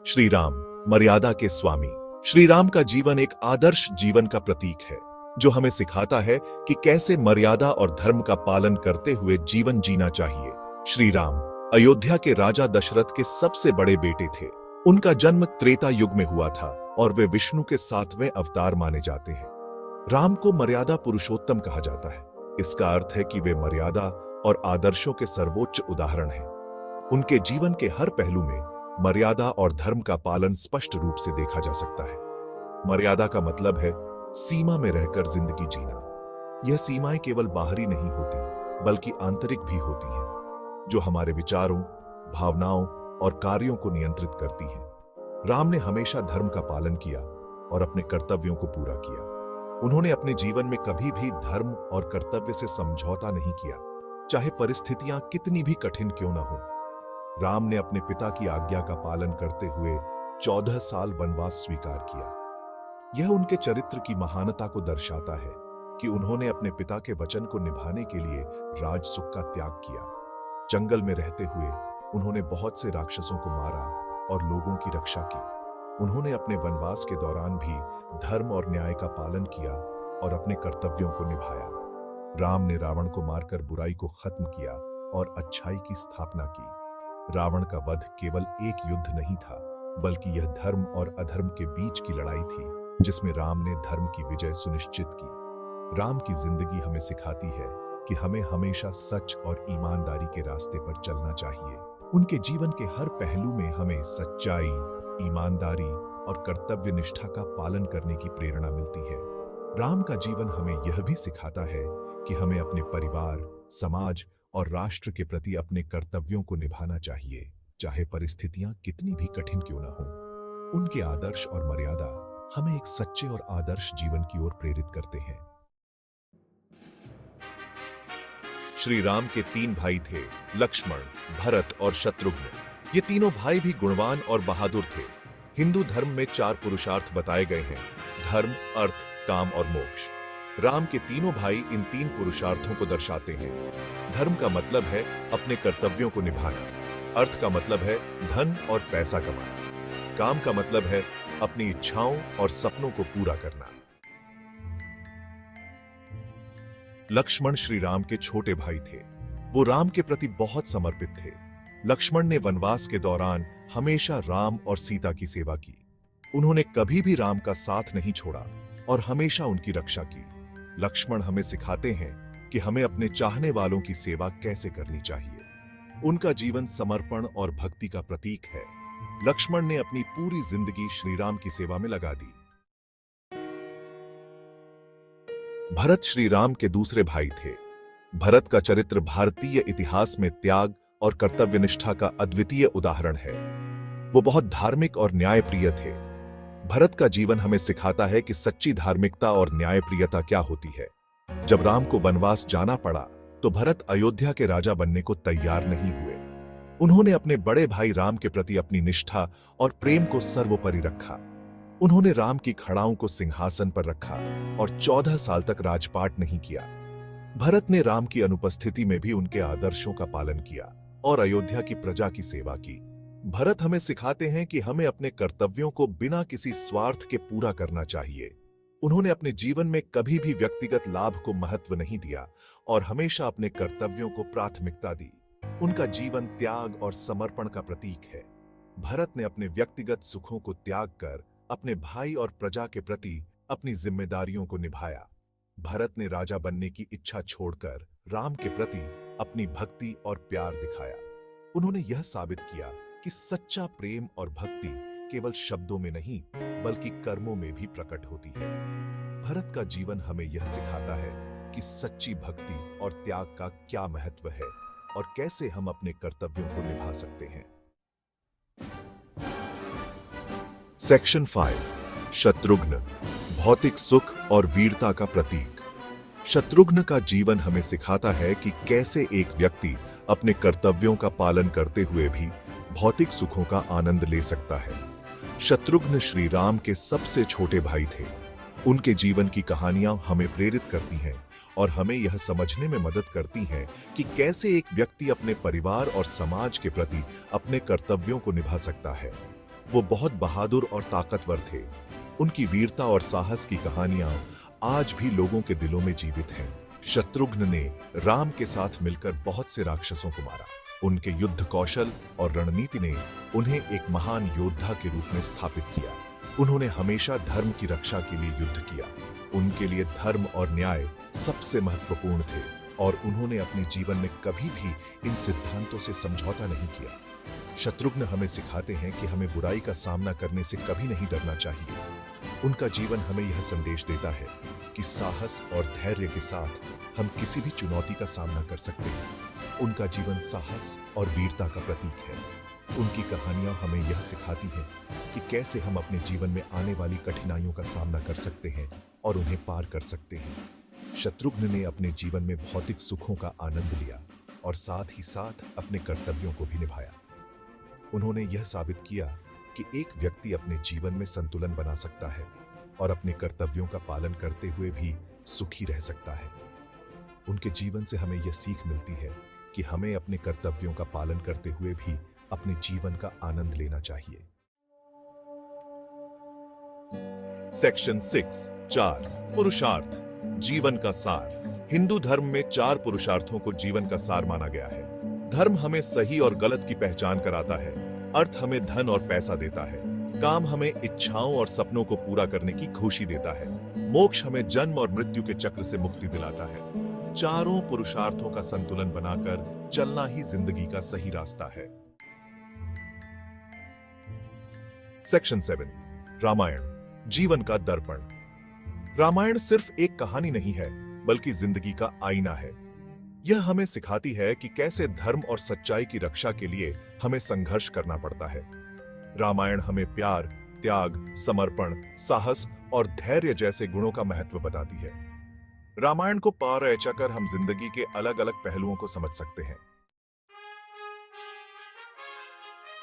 श्री राम, मर्यादा के स्वामी। श्री राम का जीवन एक आदर्श जीवन का प्रतीक है, जो हमें सिखाता है कि कैसे मर्यादा और धर्म का पालन करते हुए जीवन जीना चाहिए। श्री राम अयोध्या के राजा दशरथ के सबसे बड़े बेटे थे। उनका जन्म त्रेता युग में हुआ था और वे विष्णु के 7वें अवतार माने जाते हैं। राम को मर्यादा पुरुषोत्तम कहा जाता है। इसका अर्थ है कि वे मर्यादा और आदर्शों के सर्वोच्च उदाहरण हैं। उनके जीवन के हर पहलू में मर्यादा और धर्म का पालन स्पष्ट रूप से देखा जा सकता है। मर्यादा का मतलब है सीमा में रहकर जिंदगी जीना। यह सीमाएं केवल बाहरी नहीं होती, बल्कि आंतरिक भी होती हैं, जो हमारे विचारों, भावनाओं और कार्यों को नियंत्रित करती हैं। राम ने हमेशा धर्म का पालन किया और अपने कर्तव्यों को पूरा किया। उन्होंने अपने जीवन में कभी भी धर्म और कर्तव्य से समझौता नहीं किया, चाहे परिस्थितियां कितनी भी कठिन क्यों न हो। राम ने अपने पिता की आज्ञा का पालन करते हुए 14 साल वनवास स्वीकार किया। यह उनके चरित्र की महानता को दर्शाता है कि उन्होंने अपने पिता के वचन को निभाने के लिए राजसुख का त्याग किया। जंगल में रहते हुए उन्होंने बहुत से राक्षसों को मारा और लोगों की रक्षा की। उन्होंने अपने वनवास के दौरान भी धर्म और न्याय का पालन किया और अपने कर्तव्यों को निभाया। राम ने रावण को मारकर बुराई को खत्म किया और अच्छाई की स्थापना की। रावण का वध केवल एक युद्ध नहीं था, बल्कि यह धर्म और अधर्म के बीच की लड़ाई थी, जिसमें राम ने धर्म की विजय सुनिश्चित की। राम की जिंदगी हमें सिखाती है कि हमें हमेशा सच और ईमानदारी के रास्ते पर चलना चाहिए। उनके जीवन के हर पहलू में हमें सच्चाई, ईमानदारी और कर्तव्य निष्ठा का पालन करने की प्रेरणा मिलती है। राम का जीवन हमें यह भी सिखाता है कि हमें अपने परिवार, समाज और राष्ट्र के प्रति अपने कर्तव्यों को निभाना चाहिए, चाहे परिस्थितियां कितनी भी कठिन क्यों न हो। उनके आदर्श और मर्यादा हमें एक सच्चे और आदर्श जीवन की ओर प्रेरित करते हैं। श्री राम के 3 भाई थे, लक्ष्मण, भरत और शत्रुघ्न। ये तीनों भाई भी गुणवान और बहादुर थे। हिंदू धर्म में 4 पुरुषार्थ बताए गए हैं: धर्म, अर्थ, काम और मोक्ष। राम के तीनों भाई इन 3 पुरुषार्थों को दर्शाते हैं। धर्म का मतलब है अपने कर्तव्यों को निभाना। अर्थ का मतलब है धन और पैसा कमाना। काम का मतलब है अपनी इच्छाओं और सपनों को पूरा करना। लक्ष्मण श्री राम के छोटे भाई थे। वो राम के प्रति बहुत समर्पित थे। लक्ष्मण ने वनवास के दौरान हमेशा राम और सीता की सेवा की। उन्होंने कभी भी राम का साथ नहीं छोड़ा और हमेशा उनकी रक्षा की। लक्ष्मण हमें सिखाते हैं कि हमें अपने चाहने वालों की सेवा कैसे करनी चाहिए। उनका जीवन समर्पण और भक्ति का प्रतीक है। लक्ष्मण ने अपनी पूरी जिंदगी श्री राम की सेवा में लगा दी। भरत श्री राम के दूसरे भाई थे। भरत का चरित्र भारतीय इतिहास में त्याग और कर्तव्यनिष्ठा का अद्वितीय उदाहरण है। वो बहुत धार्मिक और न्यायप्रिय थे। भरत का जीवन हमें सिखाता है कि सच्ची धार्मिकता और न्यायप्रियता क्या होती है। जब राम को वनवास जाना पड़ा, तो भरत अयोध्या के राजा बनने को तैयार नहीं हुए। उन्होंने अपने बड़े भाई राम के प्रति अपनी निष्ठा और प्रेम को सर्वोपरि रखा। उन्होंने राम की खड़ाओं को सिंहासन पर रखा और 14 साल तक राजपाट नहीं किया। भरत ने राम की अनुपस्थिति में भी उनके आदर्शों का पालन किया और अयोध्या की प्रजा की सेवा की। भरत हमें सिखाते हैं कि हमें अपने कर्तव्यों को बिना किसी स्वार्थ के पूरा करना चाहिए। उन्होंने अपने जीवन में कभी भी व्यक्तिगत लाभ को महत्व नहीं दिया और हमेशा अपने कर्तव्यों को प्राथमिकता दी। उनका जीवन त्याग और समर्पण का प्रतीक है। भरत ने अपने व्यक्तिगत सुखों को त्याग कर अपने भाई और प्रजा के प्रति अपनी जिम्मेदारियों को निभाया। भरत ने राजा बनने की इच्छा छोड़कर राम के प्रति अपनी भक्ति और प्यार दिखाया। उन्होंने यह साबित किया कि सच्चा प्रेम और भक्ति केवल शब्दों में नहीं, बल्कि कर्मों में भी प्रकट होती है। भरत का जीवन हमें यह सिखाता है कि सच्ची भक्ति और त्याग का क्या महत्व है और कैसे हम अपने कर्तव्यों को निभा सकते हैं। सेक्शन 5, शत्रुघ्न, भौतिक सुख और वीरता का प्रतीक। शत्रुघ्न का जीवन हमें सिखाता है कि कैसे एक व्यक्ति अपने कर्तव्यों का पालन करते हुए भी भौतिक सुखों का आनंद ले सकता है। शत्रुघ्न श्री राम के सबसे छोटे भाई थे। उनके जीवन की कहानियां हमें प्रेरित करती हैं और हमें यह समझने में मदद करती हैं कि कैसे एक व्यक्ति अपने परिवार और समाज के प्रति अपने कर्तव्यों को निभा सकता है। वो बहुत बहादुर और ताकतवर थे। उनकी वीरता और साहस की कहानियां आज भी लोगों के दिलों में जीवित हैं। शत्रुघ्न ने राम के साथ मिलकर बहुत से राक्षसों को मारा। उनके युद्ध कौशल और रणनीति ने उन्हें एक महान योद्धा के रूप में स्थापित किया। उन्होंने हमेशा धर्म की रक्षा के लिए युद्ध किया। उनके लिए धर्म और न्याय सबसे महत्वपूर्ण थे और उन्होंने अपने जीवन में कभी भी इन सिद्धांतों से समझौता नहीं किया। शत्रुघ्न हमें सिखाते हैं कि हमें बुराई का सामना करने से कभी नहीं डरना चाहिए। उनका जीवन हमें यह संदेश देता है कि साहस और धैर्य के साथ हम किसी भी चुनौती का सामना कर सकते हैं। उनका जीवन साहस और वीरता का प्रतीक है। उनकी कहानियां हमें यह सिखाती हैं कि कैसे हम अपने जीवन में आने वाली कठिनाइयों का सामना कर सकते हैं और उन्हें पार कर सकते हैं। शत्रुघ्न ने अपने जीवन में भौतिक सुखों का आनंद लिया और साथ ही साथ अपने कर्तव्यों को भी निभाया। उन्होंने यह साबित किया कि एक व्यक्ति अपने जीवन में संतुलन बना सकता है और अपने कर्तव्यों का पालन करते हुए भी सुखी रह सकता है। उनके जीवन से हमें यह सीख मिलती है कि हमें अपने कर्तव्यों का पालन करते हुए भी अपने जीवन का आनंद लेना चाहिए। सेक्शन 6 4 पुरुषार्थ जीवन का सार। हिंदू धर्म में 4 पुरुषार्थों को जीवन का सार माना गया है। धर्म हमें सही और गलत की पहचान कराता है। अर्थ हमें धन और पैसा देता है। काम हमें इच्छाओं और सपनों को पूरा करने की खुशी देता है। मोक्ष हमें जन्म और मृत्यु के चक्र से मुक्ति दिलाता है। चारों पुरुषार्थों का संतुलन बनाकर चलना ही जिंदगी का सही रास्ता है। सेक्शन 7 रामायण जीवन का दर्पण। रामायण सिर्फ एक कहानी नहीं है, बल्कि जिंदगी का आईना है। यह हमें सिखाती है कि कैसे धर्म और सच्चाई की रक्षा के लिए हमें संघर्ष करना पड़ता है। रामायण हमें प्यार, त्याग, समर्पण, साहस और धैर्य जैसे गुणों का महत्व बताती है। रामायण को पढ़कर हम जिंदगी के अलग अलग पहलुओं को समझ सकते हैं।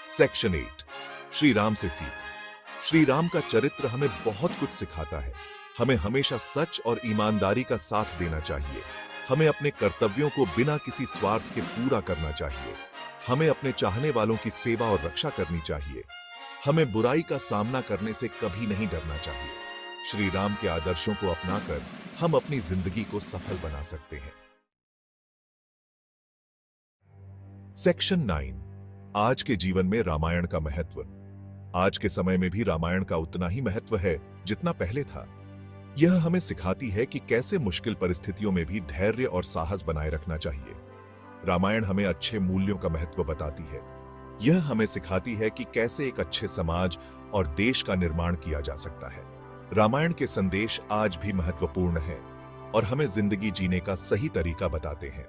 सेक्शन 8 श्री राम से सीख। श्री राम का चरित्र हमें बहुत कुछ सिखाता है। हमें हमेशा सच और ईमानदारी का साथ देना चाहिए। हमें अपने कर्तव्यों को बिना किसी स्वार्थ के पूरा करना चाहिए। हमें अपने चाहने वालों की सेवा और रक्षा करनी चाहिए। हमें बुराई का सामना करने से कभी नहीं डरना चाहिए। श्री राम के आदर्शों को अपनाकर हम अपनी जिंदगी को सफल बना सकते हैं। सेक्शन 9 आज के जीवन में रामायण का महत्व। आज के समय में भी रामायण का उतना ही महत्व है जितना पहले था। यह हमें सिखाती है कि कैसे मुश्किल परिस्थितियों में भी धैर्य और साहस बनाए रखना चाहिए। रामायण हमें अच्छे मूल्यों का महत्व बताती है। यह हमें सिखाती है कि कैसे एक अच्छे समाज और देश का निर्माण किया जा सकता है। रामायण के संदेश आज भी महत्वपूर्ण हैं और हमें जिंदगी जीने का सही तरीका बताते हैं।